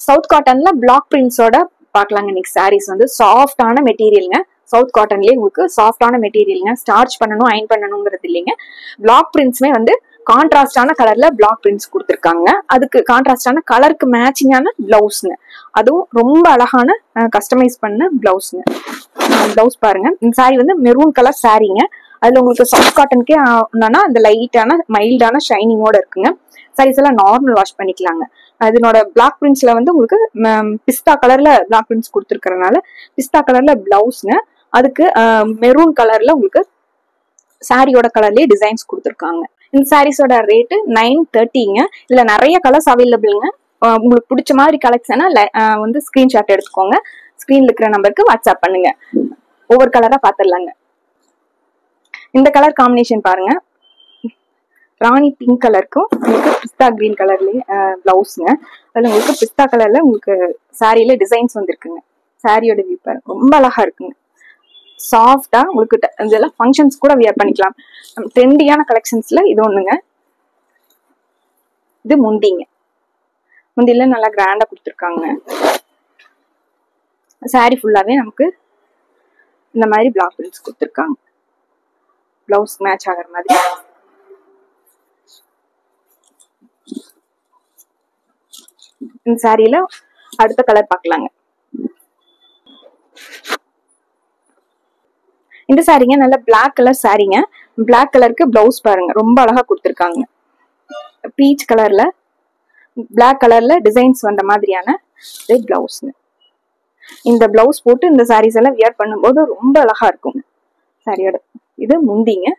South காட்டன்ல black பிரிண்ட்ஸோட பார்க்கலாங்க. இன்னைக்கு சாரீஸ் வந்து சாஃப்டான மெட்டீரியலுங்க. சவுத் காட்டன்லயே உங்களுக்கு சாஃப்டான மெட்டீரியலுங்க. ஸ்டார்ச் பண்ணணும், அயன் பண்ணணுங்கிறது இல்லைங்க. பிளாக் பிரிண்ட்ஸ்மே வந்து கான்ட்ராஸ்டான கலர்ல பிளாக் பிரிண்ட்ஸ் கொடுத்துருக்காங்க. அதுக்கு கான்ட்ராஸ்டான கலருக்கு மேட்சிங்கான பிளவுஸ்ங்க. அதுவும் ரொம்ப அழகான கஸ்டமைஸ் பண்ண பிளவுஸ்ங்க. பிளவுஸ் பாருங்க. இந்த சாரி வந்து மெரூன் கலர் சாரீங்க. அதுல உங்களுக்கு சாஃப்ட் காட்டனுக்கே ஆனா அந்த லைட்டான மைல்டான ஷைனிங்கோட இருக்குங்க. சாரீஸ் எல்லாம் நார்மல் வாஷ் பண்ணிக்கலாங்க. அதனோட பிளாக் பிரிண்ட்ஸ்ல வந்து உங்களுக்கு பிஸ்தா கலர்ல பிளாக் பிரிண்ட்ஸ் கொடுத்துருக்கறனால பிஸ்தா கலர்ல பிளவுஸ்ங்க. அதுக்கு மெரூன் கலர்ல உங்களுக்கு சாரியோட கலர்லயே டிசைன்ஸ் கொடுத்துருக்காங்க. இந்த சாரீஸோட ரேட்டு 930ங்க. இதுல நிறைய கலர்ஸ் அவைலபிள்ங்க. உங்களுக்கு பிடிச்ச மாதிரி கலெக்ஷனா வந்து ஸ்கிரீன்ஷாட் எடுத்துக்கோங்க. ஸ்கிரீன்ல இருக்கிற நம்பருக்கு வாட்ஸ்அப் பண்ணுங்க. ஒவ்வொரு கலரா பாத்துடலாங்க. இந்த கலர் காம்பினேஷன் பாருங்க. ராணி பிங்க் கலருக்கும் உங்களுக்கு பிஸ்தா கிரீன் கலர்லயே பிளவுஸ்ங்க. அதுல உங்களுக்கு பிஸ்தா கலர்ல உங்களுக்கு சாரியில டிசைன்ஸ் வந்துருக்குங்க. சாரியோட வியூ பாருங்க, ரொம்ப அழகா இருக்குங்க. சாஃப்டா உங்களுக்கு இதெல்லாம் ஃபங்க்ஷன்ஸ் கூட வியர் பண்ணிக்கலாம். ட்ரெண்டியான கலெக்ஷன்ஸ்ல இது ஒண்ணுங்க. இது முந்திங்க. முந்தில நல்லா கிராண்டா கொடுத்துருக்காங்க. சாரி ஃபுல்லாவே நமக்கு இந்த மாதிரி பிளாக் பிரிண்ட்ஸ் கொடுத்துருக்காங்க. பிளவுஸ் மேட்ச் ஆகிற மாதிரி. இந்த சாரியில அடுத்த கலர் பார்க்கலாங்க. இந்த சாரிங்க நல்ல பிளாக் கலர் சாரிங்க. பிளாக் கலருக்கு பிளவுஸ் பாருங்க, ரொம்ப அழகா கொடுத்துருக்காங்க. பீச் கலர்ல பிளாக் கலர்ல டிசைன்ஸ் வந்த மாதிரியான பிளவுஸ்ங்க. இந்த பிளவுஸ் போட்டு இந்த சாரீஸ் எல்லாம் வியர் பண்ணும்போது ரொம்ப அழகா இருக்கும் சாரியோட. இது முந்திங்க.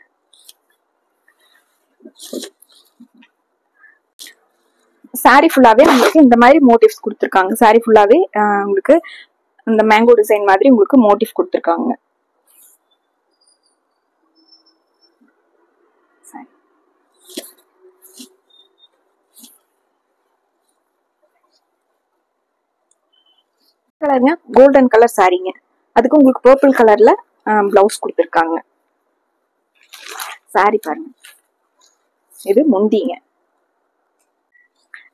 சாரி ஃபுல்லாவே உங்களுக்கு இந்த மாதிரி மோட்டிவ்ஸ் கொடுத்துருக்காங்க. சாரி ஃபுல்லாவே உங்களுக்கு இந்த மேங்கோ டிசைன் மாதிரி உங்களுக்கு மோட்டிவ் கொடுத்துருக்காங்க. கலருங்க கோல்டன் கலர் சாரீங்க. அதுக்கு உங்களுக்கு பர்பிள் கலர்ல பிளவுஸ் கொடுத்துருக்காங்க. சாரி பாருங்க, இது முந்திங்க.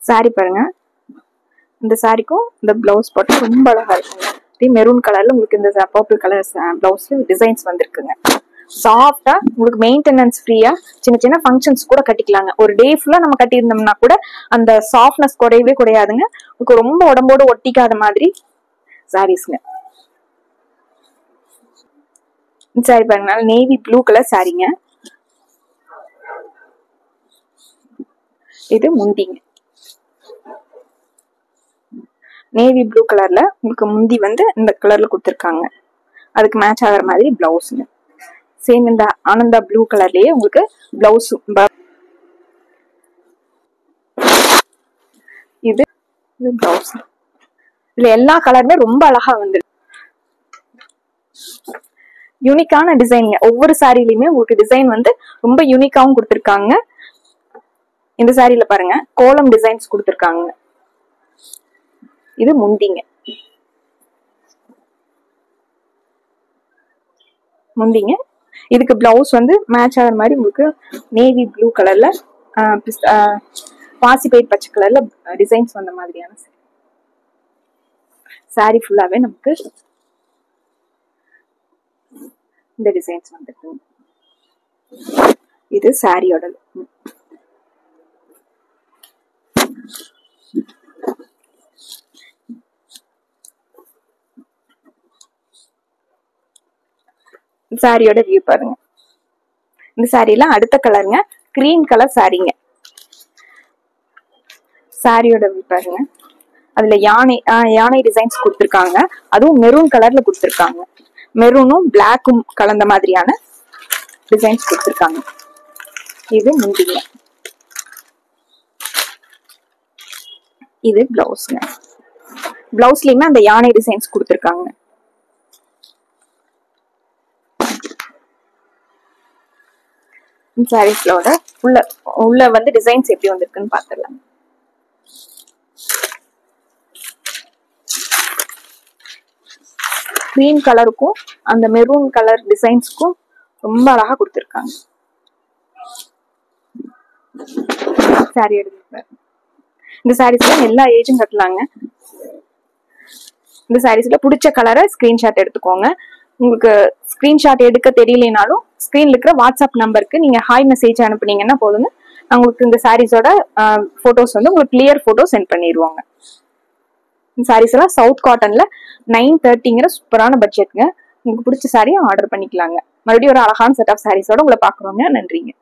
சாரி பாருங்க, இந்த சாரிக்கும் இந்த பிளவுஸ் போட்டு ரொம்ப அழகா இருக்குங்க. மெரூன் கலர்ல உங்களுக்கு இந்த பர்பிள் கலர் பிளவுஸ்ல டிசைன்ஸ் வந்திருக்குங்க. சாஃப்டா உங்களுக்கு மெயின்டெனன்ஸ் ஃப்ரீயா சின்ன சின்ன ஃபங்க்ஷன்ஸ் கூட கட்டிக்கலாங்க. ஒரு டே ஃபுல்லா நம்ம கட்டி இருந்தோம்னா கூட அந்த சாஃப்ட்னஸ் குறையவே குறையாதுங்க. உங்களுக்கு ரொம்ப உடம்போடு ஒட்டிக்காத மாதிரி சாரீஸ்ங்க. சாரி பாருங்க, நேவி ப்ளூ கலர் சாரீங்க. இது முந்திங்க. நேவி ப்ளூ கலர்ல உங்களுக்கு முந்தி வந்து இந்த கலர்ல கொடுத்துருக்காங்க. அதுக்கு மேட்ச் ஆகிற மாதிரி பிளவுஸ்ங்க. சேம் இந்த ஆனந்தா ப்ளூ கலர்லயே உங்களுக்கு பிளவுஸ். இது பிளவுஸ். இதுல எல்லா கலருமே ரொம்ப அழகா வந்து யூனிக்கான டிசைன்ங்க. ஒவ்வொரு சாரிலையுமே உங்களுக்கு டிசைன் வந்து ரொம்ப யூனிக்காவும் கொடுத்துருக்காங்க. இந்த சாரியில பாருங்க கோலம் டிசைன்ஸ் கொடுத்துருக்காங்க. இது முந்திங்க. முந்திங்க. இதுக்கு பிளவுஸ் வந்து மேட்ச் ஆகிற மாதிரி உங்களுக்கு நேவி ப்ளூ கலர்ல பாசிப்பயிர் பச்சை கலர்ல டிசைன்ஸ் வந்த மாதிரியான சாரி ஃபுல்லாவே நமக்கு இந்த டிசைன்ஸ் வந்துருக்கு. இது சாரியோட சாரியோட வியூ பாருங்க. இந்த சாரில அடுத்த கலருங்க கிரீன் கலர் சாரிங்க. சாரியோட வியூ பாருங்க. அதுல யானை டிசைன்ஸ் கொடுத்துருக்காங்க. அதுவும் மெரூன் கலர்ல கொடுத்துருக்காங்க. மெரூனும் பிளாக்கும் கலந்த மாதிரியான டிசைன்ஸ் கொடுத்துருக்காங்க. இது முந்திங்க. இது பிளவுஸ்ங்க. பிளவுஸ்லயுமே அந்த யானை டிசைன்ஸ் கொடுத்துருக்காங்க. சாரீஸ்லோட உள்ள வந்து டிசைன்ஸ் எப்படி வந்திருக்குன்னு பாத்துடலாம். கிரீன் கலருக்கும் அந்த மெரூன் கலர் டிசைன்ஸ்க்கும் ரொம்ப அழகா கொடுத்துருக்காங்க. சாரி எடுத்து இந்த சாரீஸ்ல எல்லா ஏஜும் கட்டலாங்க. இந்த சாரீஸ்ல பிடிச்ச கலரை ஸ்கிரீன்ஷாட் எடுத்துக்கோங்க. உங்களுக்கு ஸ்கிரீன்ஷாட் எடுக்க தெரியலனாலும் ஸ்கிரீன்ல இருக்கிற வாட்ஸ்அப் நம்பருக்கு நீங்க ஹாய் மெசேஜ் அனுப்புனீங்கன்னா போதுங்க. உங்களுக்கு இந்த சாரீஸோட போட்டோஸ் வந்து உங்களுக்கு கிளியர் போட்டோ சென்ட் பண்ணிடுவாங்க. இந்த சாரீஸ் எல்லாம் சவுத் காட்டன்ல 930 சூப்பரான பட்ஜெட்ங்க. உங்களுக்கு பிடிச்ச சாரியை ஆர்டர் பண்ணிக்கலாங்க. மறுபடியும் ஒரு அழகான செட் ஆஃப் சாரீஸோட உங்களை பாக்குறோங்க. நன்றிங்க.